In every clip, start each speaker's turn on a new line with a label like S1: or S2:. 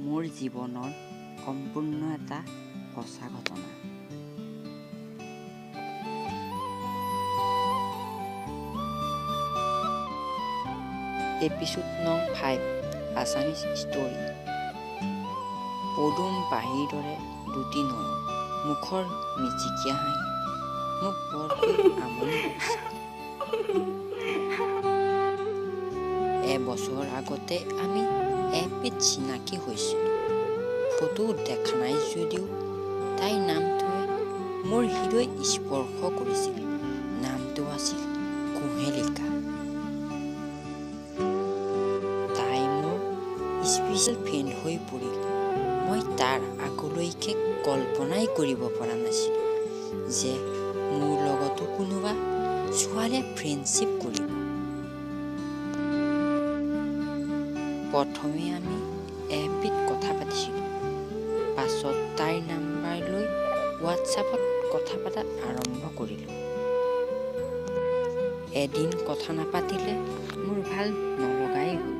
S1: মোৰ জীৱনৰ সম্পূৰ্ণ এটা সঁচা ঘটনা। এপিসোড নং 5 আছামিজ ষ্টৰী। পদুম বাঁহীৰ দৰে দুটি নয়ন, মুখৰ মিচিকীয়া হাঁহি মোক বৰকৈ আমনি কৰিছে। এবছৰ আগতে আমি এপিত চিনাকি হৈছিলোঁ। ফটো দেখা নাই যদিও তাইৰ নামটোৱে মোৰ হৃদয় স্পৰ্শ কৰিছিল। নামটো আছিল কুহেলিকা। তাই মোৰ স্পেচিয়েল ফ্ৰেণ্ড হৈ পৰিল। মই তাৰ আগলৈকে কল্পনাই কৰিব পৰা নাছিলোঁ যে মোৰ লগতো কোনোবা ছোৱালীয়ে ফ্ৰেণ্ডশ্বিপ কৰিব। প্ৰথমে আমি এপিত কথা পাতিছিলোঁ। পাছত তাইৰ নাম্বাৰ লৈ হোৱাটছআপত কথা পতা আৰম্ভ কৰিলোঁ। এদিন কথা নাপাতিলে মোৰ ভাল নলগাই হ'ল।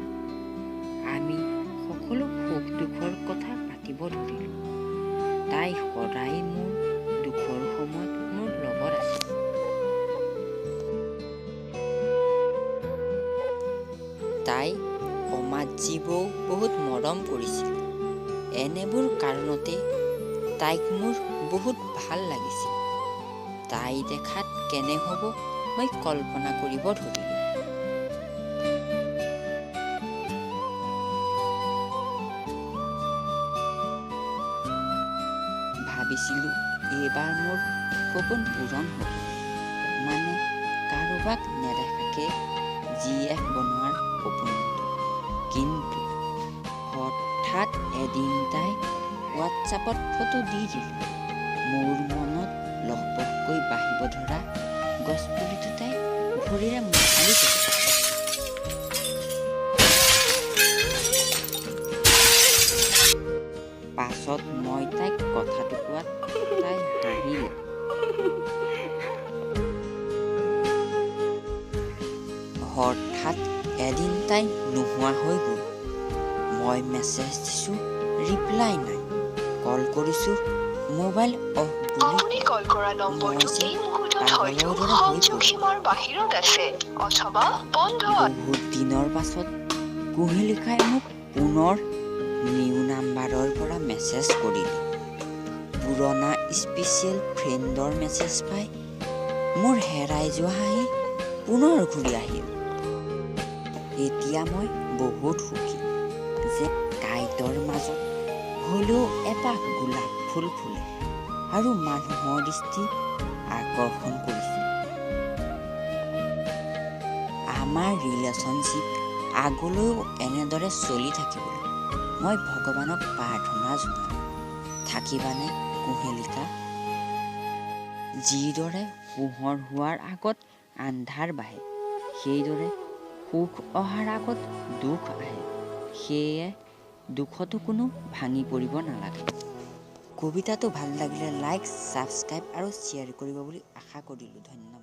S1: আমি সকলো সুখ দুখৰ কথা পাতিব ধৰিলোঁ। তাই সদায় মোৰ দুখৰ সময়ত মোৰ লগত আছিল। তাই সমাজজীৱও বহুত মৰম কৰিছিল। এনেবোৰ কাৰণতে তাইক মোৰ বহুত ভাল লাগিছিল। তাই দেখাত কেনে হ'ব মই কল্পনা কৰিব ধৰিলোঁ। ভাবিছিলোঁ এইবাৰ মোৰ সপোন পূৰণ হ'ব, মানে কাৰোবাক নেদেখাকে GF বনোৱাৰ সপোনটো। কিন্তু হঠাৎ এদিন তাই হোৱাটছআপত ফটো দি দিলে। মোৰ মনত লহপহকৈ বাঢ়িব ধৰা গছপুলিটো তাই ভৰিৰে মোহাৰি পেলালে। পাছত মই তাইক কথাটো কোৱাত তাই হাঁহিলে। হঠাৎ এদিন তাই নোহোৱা হৈ গ'ল। মই মেছেজ দিছোঁ, ৰিপ্লাই নাই। কল কৰিছোঁ, মোবাইল অফ বুলি। মই যে পাগলৰ দৰে হৈ পৰিলোঁ। বহুত দিনৰ পাছত কুহেলিকাই মোক পুনৰ নিউ নাম্বাৰৰ পৰা মেছেজ কৰিলে। পুৰণা স্পেচিয়েল ফ্ৰেণ্ডৰ মেছেজ পাই মোৰ হেৰাই যোৱা হাঁহি পুনৰ ঘূৰি আহিল। এতিয়া মই বহুত সুখী যে কাঁইটৰ মাজত হ'লেও এপাহ গোলাপ ফুল ফুলে আৰু মানুহৰ দৃষ্টি আকৰ্ষণ কৰিছে। আমাৰ ৰিলেশ্যনশ্বিপ আগলৈও এনেদৰে চলি থাকিবলৈ মই ভগৱানক প্ৰাৰ্থনা জনাওঁ। থাকিবানে কুহেলিকা? যিদৰে পোহৰ হোৱাৰ আগত আন্ধাৰ বাঢ়ে, সেইদৰে সুখ অহাৰ আগত দুখ আহে। সেয়ে দুখতো কোনো ভাঙি পৰিব নালাগে। কবিতাটো ভাল লাগিলে লাইক, ছাবস্ক্ৰাইব আৰু শ্বেয়াৰ কৰিব বুলি আশা কৰিলোঁ। ধন্যবাদ।